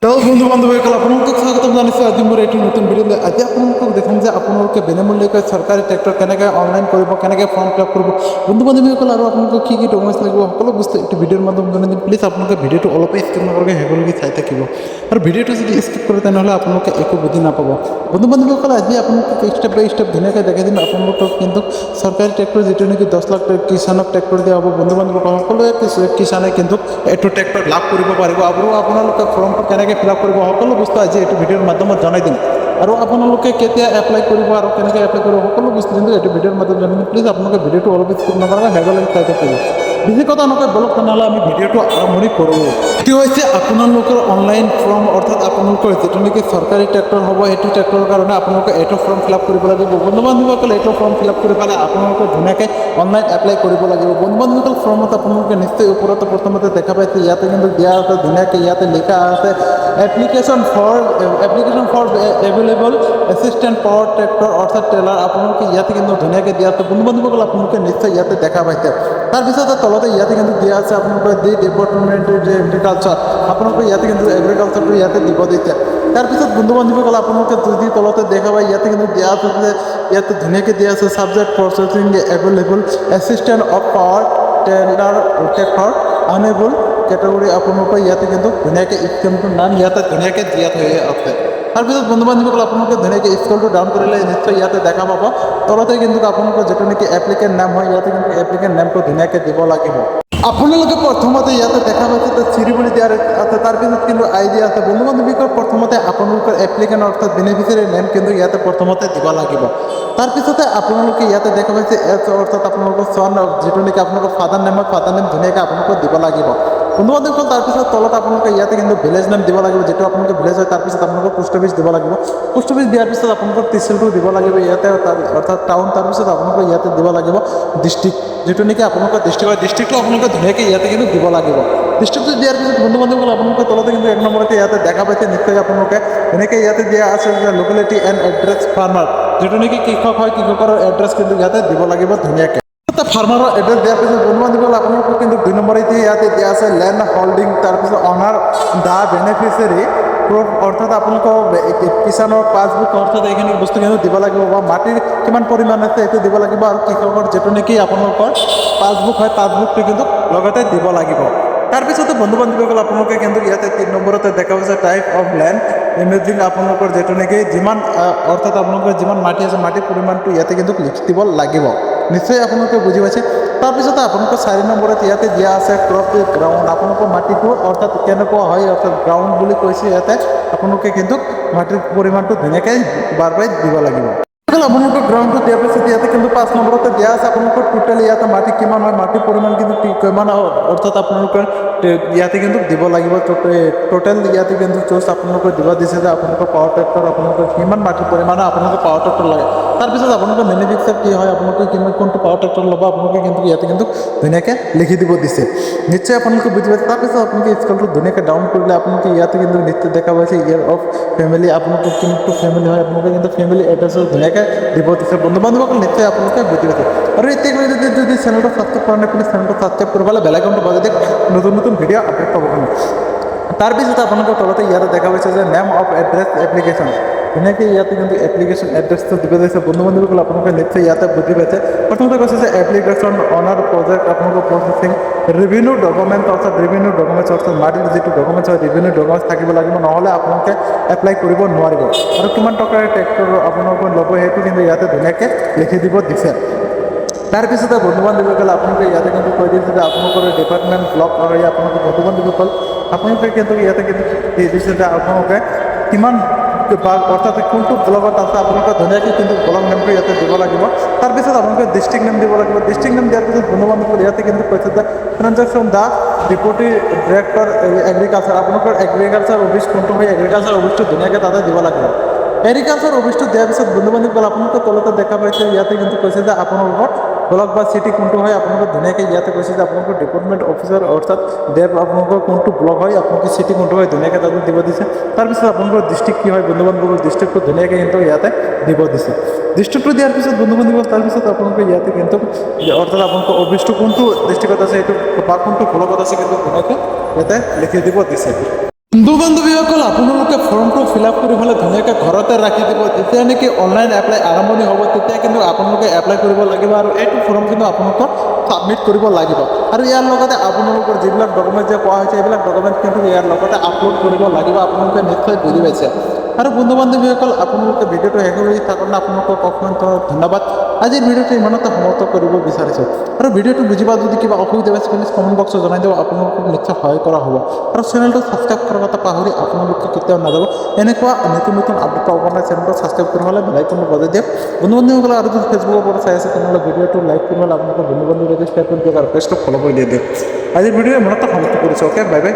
Hello বন্ধু বান্ধবীসকল আপোনালোকক স্বাগতম জানিছোঁ আজি মোৰ এইটো নতুন ভিডিঅ'লৈ। আজি আপোনালোকক দেখাম যে আপোনালোকে বিনামূলীয়াকৈ চৰকাৰী ট্ৰেক্টৰ কেনেকৈ অনলাইন কৰিব, কেনেকৈ ফৰ্ম ফিল আপ কৰিব, বন্ধু বান্ধৱীসকল, আৰু আপোনালোকক কি কি ডকুমেণ্টছ লাগিব সকলো বস্তু এইটো ভিডিঅ'ৰ মাধ্যমত জনাই দিম। প্লিজ আপোনালোকে ভিডিঅ'টো অলপেই স্কিপ নকৰাকৈ শেষলৈকে চাই থাকিব, আৰু ভিডিঅ'টো যদি স্কিপ কৰে তেনেহ'লে আপোনালোকে একো বুজি নাপাব। বন্ধু বান্ধৱীসকল, আজি আপোনালোকক ষ্টেপ বাই ষ্টেপ ধুনীয়াকৈ দেখাই দিম। আপোনালোকক কিন্তু চৰকাৰী ট্ৰেক্টৰ যিটো নেকি 10 লাখ কিষাণক ট্ৰেক্টৰ দিয়া হ'ব। বন্ধু বান্ধৱীসকল, সকলোৱে কিষাণে কিন্তু এইটো ট্ৰেক্টৰ লাভ কৰিব পাৰিব, আৰু আপোনালোকে ফৰ্মটো কেনেকৈ ফিল আপ কৰিব সকলো বস্তু আজি এইটো ভিডিঅ'ৰ মাধ্যমত জনাই দিম। আৰু আপোনালোকে কেতিয়া এপ্লাই কৰিব আৰু কেনেকৈ এপ্লাই কৰিব সকলো বস্তু কিন্তু এইটো ভিডিঅ'ৰ মাধ্যমত জনাই দিম। প্লিজ আপোনালোকে ভিডিঅ'টো অলপ স্কিপ নকৰাকৈ শেষলৈকে চাই থাকিব। বেছি কথা নকয় বলক তেনেহ'লে আমি ভিডিঅ'টো আৰম্ভণি কৰোঁ। কি হৈছে আপোনালোকৰ অনলাইন ফৰ্ম, অৰ্থাৎ আপোনালোকৰ যিটো নেকি চৰকাৰী ট্ৰেক্টৰ হ'ব সেইটো ট্ৰেক্টৰৰ কাৰণে আপোনালোকে এইটো ফৰ্ম ফিল আপ কৰিব লাগিব। বন্ধু বান্ধৱীসকল, এইটো ফৰ্ম ফিল আপ কৰি পেলাই আপোনালোকে ধুনীয়াকৈ অনলাইন এপ্লাই কৰিব লাগিব। বন্ধু বান্ধৱীসকল, ফৰ্মত আপোনালোকে নিশ্চয় ওপৰতে প্ৰথমতে দেখা পাইছে, ইয়াতে কিন্তু দিয়া আছে ধুনীয়াকৈ, ইয়াতে লিখা আছে application for available assistant power tractor অৰ্থাৎ ট্ৰেলাৰ। আপোনালোকে ইয়াতে কিন্তু ধুনীয়াকৈ দিয়া আছে। বন্ধু বান্ধৱীসকল, আপোনালোকে নিশ্চয় ইয়াতে দেখা পাইছে। তাৰপিছতে তলতে ইয়াতে কিন্তু দিয়া আছে আপোনালোকৰ দি ডিপাৰ্টমেণ্ট এগ্ৰিকালচাৰ, আপোনালোকে ইয়াতে কিন্তু এগ্ৰিকালচাৰটো ইয়াতে দিব দিছে। তাৰপিছত বন্ধু বান্ধৱীসকল, আপোনালোকে যদি তলতে দেখা পায় ইয়াতে কিন্তু দিয়া আছে যে ইয়াতে ধুনীয়াকৈ দিয়া আছে subject processing available assistant of power trailer tractor unable category. আপোনালোকে ইয়াতে কিন্তু ধুনীয়াকৈ স্কিমটোৰ নাম ইয়াতে ধুনীয়াকৈ দিয়া হৈ আছে। তাৰপিছত বন্ধু বান্ধৱীসকল, আপোনালোকে ধুনীয়াকৈ স্কুলটো ডাউন কৰিলে নিশ্চয় ইয়াতে দেখা পাব। তলতে কিন্তু আপোনালোকৰ যিটো নেকি এপ্লিকেণ্ট নাম হয় ইয়াতে কিন্তু এপ্লিকেণ্ট নামটো ধুনীয়াকৈ দিব লাগিব। আপোনালোকে প্ৰথমতে ইয়াতে দেখা পাইছে যে চিৰি বুলি দিয়া আছে, তাৰপিছত কিন্তু আই ডি আছে। বন্ধু বান্ধৱীসকল, প্ৰথমতে আপোনালোকৰ এপ্লিকেণ্ট অৰ্থাৎ বেনিফিচিয়াৰী নেম কিন্তু ইয়াতে প্ৰথমতে দিব লাগিব। তাৰপিছতে আপোনালোকে ইয়াতে দেখা পাইছে অৰ্থাৎ আপোনালোকৰ চন যিটো নেকি আপোনালোকৰ ফাদাৰ নেম হয়, ফাদাৰ নেম ধুনীয়াকৈ আপোনালোকক দিব লাগিব। বন্ধু বান্ধৱীসকল, তাৰপিছত তলত আপোনালোকে ইয়াতে কিন্তু ভিলেজ নেম দিব লাগিব, যিটো আপোনালোকৰ ভিলেজ হয়। তাৰপিছত আপোনালোকৰ পোষ্ট অফিচ দিব লাগিব। পোষ্ট অফিচ দিয়াৰ পিছত আপোনালোকৰ তহচিলটো দিব লাগিব ইয়াতে, অৰ্থাৎ টাউন। তাৰপিছত আপোনালোকে ইয়াতে দিব লাগিব ডিষ্ট্ৰিক্ট, যিটো নেকি আপোনালোকৰ ডিষ্ট্ৰিক্ট হয়, ডিষ্ট্ৰিক্টটো আপোনালোকে ধুনীয়াকৈ ইয়াতে কিন্তু দিব লাগিব। ডিষ্ট্ৰিক্টটো দিয়াৰ পিছত বন্ধু বান্ধৱীসকল, আপোনালোকে তলতে কিন্তু এক নম্বৰতে ইয়াতে দেখা পাইছে নিশ্চয় আপোনালোকে ধুনীয়াকৈ ইয়াতে দিয়া আছে যে লোকেলিটি এণ্ড এড্ৰেছ ফাৰ্মাৰ, যিটো নেকি কৃষক হয়, কৃষকৰ এড্ৰেছ কিন্তু ইয়াতে দিব লাগিব ধুনীয়াকৈ। ফাৰ্মাৰৰ এড্ৰেছ দিয়াৰ পিছত বন্ধু বান্ধৱীসকল, আপোনালোকক কিন্তু 2 নম্বৰতে ইয়াতে দিয়া আছে লেণ্ড হোল্ডিং, তাৰপিছত অনাৰ দ্য বেনিফিচিয়াৰী প্ৰুফ, অৰ্থাৎ আপোনালোকৰ কিষাণৰ পাছবুক, অৰ্থাৎ এইখিনি বস্তু কিন্তু দিব লাগিব, বা মাটিৰ কিমান পৰিমাণ আছে এইটো দিব লাগিব, আৰু কৃষকৰ যিটো নেকি আপোনালোকৰ পাছবুক হয় পাছবুকটো কিন্তু লগতে দিব লাগিব। তাৰপিছতে বন্ধু বান্ধৱীসকল, আপোনালোকে কিন্তু ইয়াতে 3 নম্বৰতে দেখা পাইছে টাইপ অফ লেণ্ড ইমেজিং, আপোনালোকৰ যিটো নেকি যিমান অৰ্থাৎ আপোনালোকৰ যিমান মাটি আছে মাটিৰ পৰিমাণটো ইয়াতে কিন্তু লিখি দিব লাগিব। নিশ্চয় আপোনালোকে বুজি পাইছে। তাৰপিছতে আপোনালোকৰ 4 নম্বৰত ইয়াতে দিয়া আছে ক্ৰপ গ্ৰাউণ্ড, আপোনালোকৰ মাটিটো অৰ্থাৎ কেনেকুৱা হয়, অৰ্থাৎ গ্ৰাউণ্ড বুলি কৈছে ইয়াতে আপোনালোকে কিন্তু মাটিৰ পৰিমাণটো ধুনীয়াকৈ বাৰ বাৰ দিব লাগিব। আপোনালোকৰ গ্ৰাউণ্ডটো দিয়াৰ পিছত ইয়াতে কিন্তু 5 নম্বৰতে দিয়া আছে আপোনালোকৰ টোটেল ইয়াতে মাটি কিমান হয়, মাটিৰ পৰিমাণ কিন্তু কিমান, অৰ্থাৎ আপোনালোকৰ ইয়াতে কিন্তু দিব লাগিব টোটেল। ইয়াতে কিন্তু চুজ আপোনালোকে দিব দিছে যে আপোনালোকৰ পাৱাৰ ট্ৰেক্টৰ আপোনালোকৰ কিমান মাটিৰ পৰিমাণে আপোনালোকৰ পাৱাৰ ট্ৰেক্টৰ লাগে। তাৰপিছত আপোনালোকৰ মেনুফেক্সাৰ কি হয়, আপোনালোকে কিমান কোনটো পাৱাৰ ট্ৰেক্টৰ ল'ব আপোনালোকে কিন্তু ইয়াতে কিন্তু ধুনীয়াকৈ লিখি দিব দিছে। নিশ্চয় আপোনালোকে বুজি পাইছে। তাৰপিছত আপোনালোকে স্কেলটো ধুনীয়াকৈ ডাউন কৰিলে আপোনালোকে ইয়াতে কিন্তু নিশ্চয় দেখা পাইছে ইয়েৰ অফ ফেমিলি, আপোনালোকৰ কিমানটো ফেমিলি হয় আপোনালোকে কিন্তু ফেমিলি এড্ৰেছটো ধুনীয়াকৈ দিব দিছে। বন্ধু বান্ধৱীসকল, নিশ্চয় আপোনালোকে বুজি পাইছে। আৰু এতিয়া যদি চেনেলটো ছাবস্ক্ৰাইব কৰা নাই, প্লিজ চেনেলটো ছাবস্ক্ৰাইব কৰি পেলাই বেল আইকনটো বজাই দিয়ক, নতুন নতুন ভিডিঅ' আপডেট পাব কাৰণে। তাৰপিছত আপোনালোকৰ তলতে ইয়াতে দেখা পাইছে যে নেম অফ এড্ৰেছ এপ্লিকেশ্যন, ধুনীয়াকৈ ইয়াতে কিন্তু এপ্লিকেশ্যন এড্ৰেছটো দিব দিছে। বন্ধু বান্ধৱীসকল, আপোনালোকে নিশ্চয় ইয়াতে বুজি পাইছে। প্ৰথমতে কৈছে যে এপ্লিকেশ্যন অনাৰ প্ৰজেক্ট আপোনালোকৰ প্ৰচেছিং ৰেভিনিউ ডকুমেণ্ট, অৰ্থাৎ ৰেভিনিউ ডকুমেণ্টছ অৰ্থাৎ মাটিৰ যিটো ডকুমেণ্টছ হয় ৰেভিনিউ ডকুমেণ্টছ থাকিব লাগিব, নহ'লে আপোনালোকে এপ্লাই কৰিব নোৱাৰিব। আৰু কিমান টকাৰ ট্ৰেক্টৰ আপোনালোকৰ ল'ব সেইটো কিন্তু ইয়াতে ধুনীয়াকৈ লিখি দিব দিছে। তাৰপিছতে বন্ধু বান্ধৱীসকল, আপোনালোকে ইয়াতে কিন্তু কৈ দিছে যে আপোনালোকৰ ডিপাৰ্টমেণ্ট ব্লক হয়, আপোনালোকৰ বন্ধু বান্ধৱীসকল আপোনালোকে কিন্তু ইয়াতে কিন্তু দি দিছে যে আপোনালোকে কিমান অৰ্থাৎ কোনটো ব্লকত আছে আপোনালোকে ধুনীয়াকৈ কিন্তু ব্লক নেমটো ইয়াতে দিব লাগিব। তাৰপিছত আপোনালোকে ডিষ্ট্ৰিক্ট নেম দিব লাগিব। ডিষ্ট্ৰিক্ট নেম দিয়াৰ পিছত বন্ধু বান্ধৱীসকল ইয়াতে কিন্তু কৈছে যে transaction the deputy director agriculture, আপোনালোকৰ এগ্ৰিকালচাৰ অফিচ কোনটো হয় এগ্ৰিকালচাৰ অফিচটো ধুনীয়াকৈ তাতে দিব লাগিব। এগ্ৰিকালচাৰ অফিচটো দিয়াৰ পিছত বন্ধু বান্ধৱীসকল, আপোনালোকে তলতে দেখা পাইছে ইয়াতে কিন্তু কৈছে যে আপোনালোকৰ ব্লক বা চিটি কোনটো হয়, আপোনালোকে ধুনীয়াকৈ ইয়াতে কৈছে যে আপোনালোকৰ ডিপাৰ্টমেণ্ট অফিচাৰ অৰ্থাৎ ডেপ আপোনালোকৰ কোনটো ব্লক হয়, আপোনালোকে চিটি কোনটো হয় ধুনীয়াকৈ তাতে দিব দিছে। তাৰপিছত আপোনালোকৰ ডিষ্ট্ৰিক্ট কি হয় বন্ধু বান্ধৱীসকল, ডিষ্ট্ৰিক্টটো ধুনীয়াকৈ কিন্তু ইয়াতে দিব দিছে। ডিষ্ট্ৰিক্টটো দিয়াৰ পিছত বন্ধু বান্ধৱীসকল, তাৰপিছত আপোনালোকে ইয়াতে কিন্তু অৰ্থাৎ আপোনালোকৰ অফিচটো কোনটো ডিষ্ট্ৰিক্টত আছে এইটো বা কোনটো ব্লকত আছে কিন্তু ধুনীয়াকৈ ইয়াতে লিখি দিব দিছে। বন্ধু বান্ধৱীসকল আপোনালোকে ফৰ্মটো ফিল আপ কৰি পেলাই ধুনীয়াকৈ ঘৰতে ৰাখি দিব। যেতিয়া নেকি অনলাইন এপ্লাই আৰম্ভণি হ'ব তেতিয়া কিন্তু আপোনালোকে এপ্লাই কৰিব লাগিব আৰু এইটো ফৰ্ম কিন্তু আপোনালোকক ছাবমিট কৰিব লাগিব। আৰু ইয়াৰ লগতে আপোনালোকৰ যিবিলাক ডকুমেণ্ট যে কোৱা হৈছে এইবিলাক ডকুমেণ্ট কিন্তু ইয়াৰ লগতে আপলোড কৰিব লাগিব। আপোনালোকে নিশ্চয় বুজি পাইছে। আৰু বন্ধু বান্ধৱীসকল আপোনালোকে ভিডিঅ'টো শেষ কৰি থাকক না, আপোনালোকক অসংখ্য ধন্যবাদ। আজিৰ ভিডিঅ'টো ইমানতে সমাপ্ত কৰিব বিচাৰিছোঁ। আৰু ভিডিঅ'টো বুজিবা যদি কিবা অসুবিধা পাইছে প্লিজ কমেণ্ট বক্সত জনাই দিব, আপোনালোকক নিশ্চয় সহায় কৰা হ'ব। আৰু চেনেলটো ছাবস্ক্ৰাইব কৰাৰ কথা পাহৰি আপোনালোকে কেতিয়াও নাযাব। এনেকুৱা নতুন নতুন আপডেট পাব কাৰণে চেনেলটো ছাবস্ক্ৰাইব কৰি হ'লে বেল আইকনটো বজাই দিয়ক। বন্ধু বান্ধৱীসকলে আৰু যদি ফেচবুকৰ পৰা চাই আছে তেনেহ'লে ভিডিঅ'টো লাইক কৰি হ'লে আপোনালোকৰ বন্ধু বান্ধৱীৰ শ্বেয়াৰ কৰি দিয়ক আৰু পেজটো ফ'ল' কৰি দিয়ক। আজিৰ ভিডিঅ' ইমানতে সমাপ্ত কৰিছোঁ। Okay, bye bye.